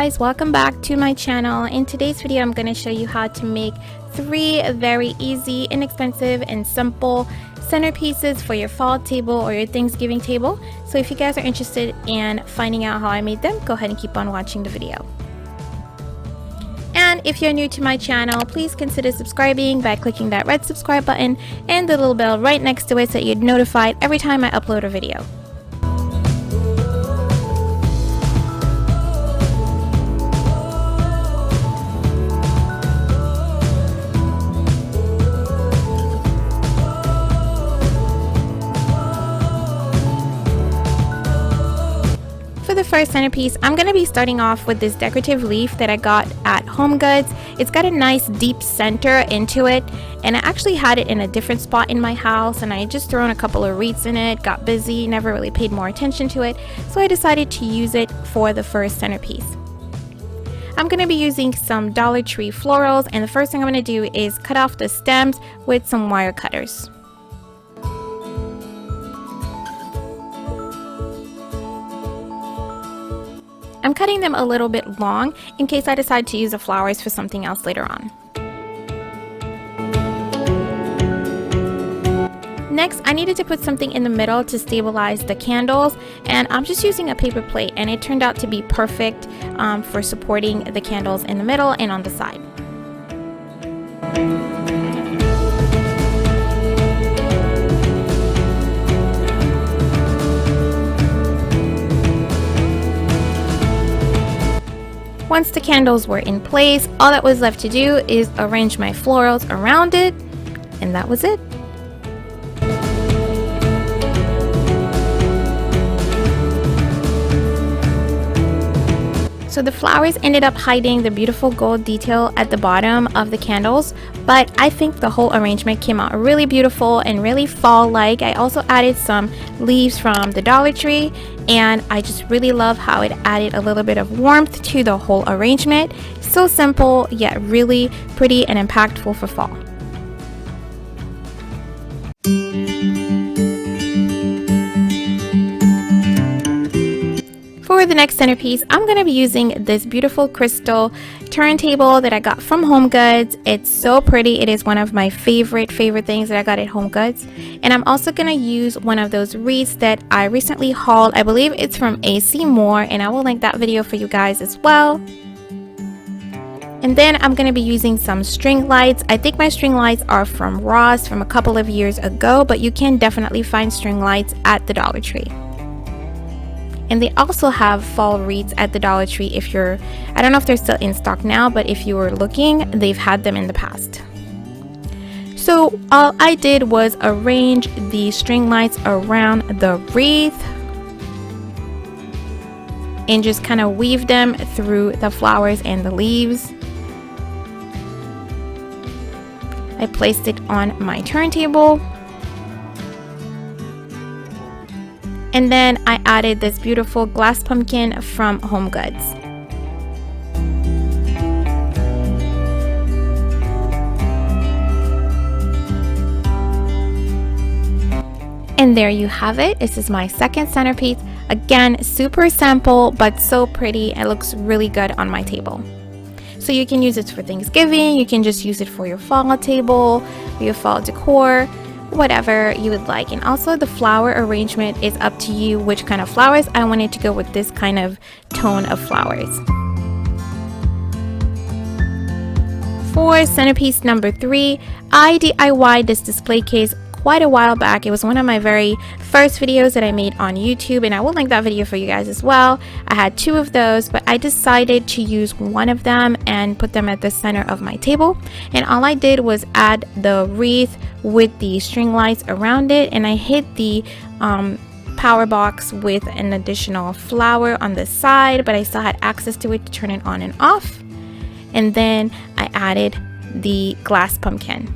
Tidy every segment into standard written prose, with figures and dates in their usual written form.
guys, welcome back to my channel. In today's video I'm going to show you how to make 3 very easy, inexpensive and simple centerpieces for your fall table or your Thanksgiving table. So if you guys are interested in finding out how I made them, go ahead and keep on watching the video. And if you're new to my channel, please consider subscribing by clicking that red subscribe button and the little bell right next to it so you're notified every time I upload a video. For the first centerpiece, I'm going to be starting off with this decorative leaf that I got at Homegoods. It's got a nice deep center into it, and I actually had it in a different spot in my house, and I had just thrown a couple of wreaths in it, got busy, never really paid more attention to it, so I decided to use it for the first centerpiece. I'm going to be using some Dollar Tree florals, and the first thing I'm going to do is cut off the stems with some wire cutters. I'm cutting them a little bit long in case I decide to use the flowers for something else later on. Next, I needed to put something in the middle to stabilize the candles, and I'm just using a paper plate, and it turned out to be perfect for supporting the candles in the middle and on the side. Once the candles were in place, all that was left to do is arrange my florals around it, and that was it. So the flowers ended up hiding the beautiful gold detail at the bottom of the candles, but I think the whole arrangement came out really beautiful and really fall-like. I also added some leaves from the Dollar Tree, and I just really love how it added a little bit of warmth to the whole arrangement. So simple, yet really pretty and impactful for fall. For the next centerpiece, I'm going to be using this beautiful crystal turntable that I got from Homegoods. It's so pretty. It is one of my favorite things that I got at Homegoods. And I'm also going to use one of those wreaths that I recently hauled. I believe it's from AC Moore, and I will link that video for you guys as well. And then I'm going to be using some string lights. I think my string lights are from Ross from a couple of years ago, but you can definitely find string lights at the Dollar Tree. And they also have fall wreaths at the Dollar Tree if you're, I don't know if they're still in stock now, but if you were looking, they've had them in the past. So all I did was arrange the string lights around the wreath and just kind of weave them through the flowers and the leaves. I placed it on my turntable. And then I added this beautiful glass pumpkin from Homegoods. And there you have it. This is my second centerpiece. Again, super simple, but so pretty. It looks really good on my table. So you can use it for Thanksgiving. You can just use it for your fall table, your fall decor, whatever you would like. And also the flower arrangement is up to you which kind of flowers. I wanted to go with this kind of tone of flowers. For centerpiece number 3, I DIY'd this display case quite a while back. It was one of my very first videos that I made on YouTube, and I will link that video for you guys as well. I had 2 of those, but I decided to use one of them and put them at the center of my table. And all I did was add the wreath with the string lights around it, and I hit the power box with an additional flower on the side, but I still had access to it to turn it on and off. And then I added the glass pumpkin.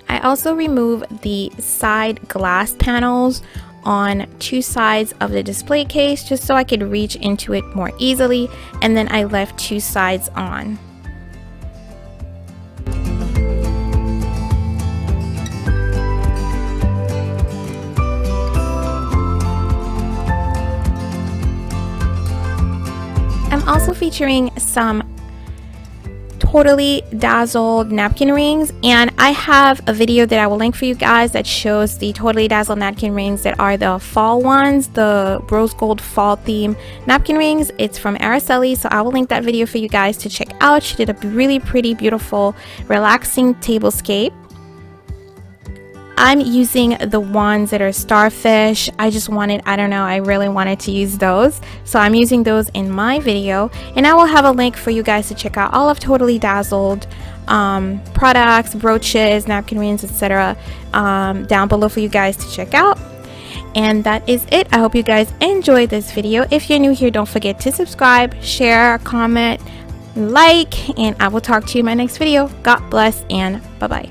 I also removed the side glass panels on 2 sides of the display case just so I could reach into it more easily, and then I left 2 sides on. also featuring some Totally Dazzled napkin rings, and I have a video that I will link for you guys that shows the Totally Dazzled napkin rings that are the fall ones, the rose gold fall theme napkin rings. It's from Araceli, so I will link that video for you guys to check out. She did a really pretty, beautiful, relaxing tablescape. I'm using the ones that are starfish. I just wanted, I don't know, I really wanted to use those, so I'm using those in my video, and I will have a link for you guys to check out all of Totally Dazzled products, brooches, napkin rings, etc. Down below for you guys to check out. And that is it. I hope you guys enjoyed this video. If you're new here, don't forget to subscribe, share, comment, like, and I will talk to you in my next video. God bless, and bye bye.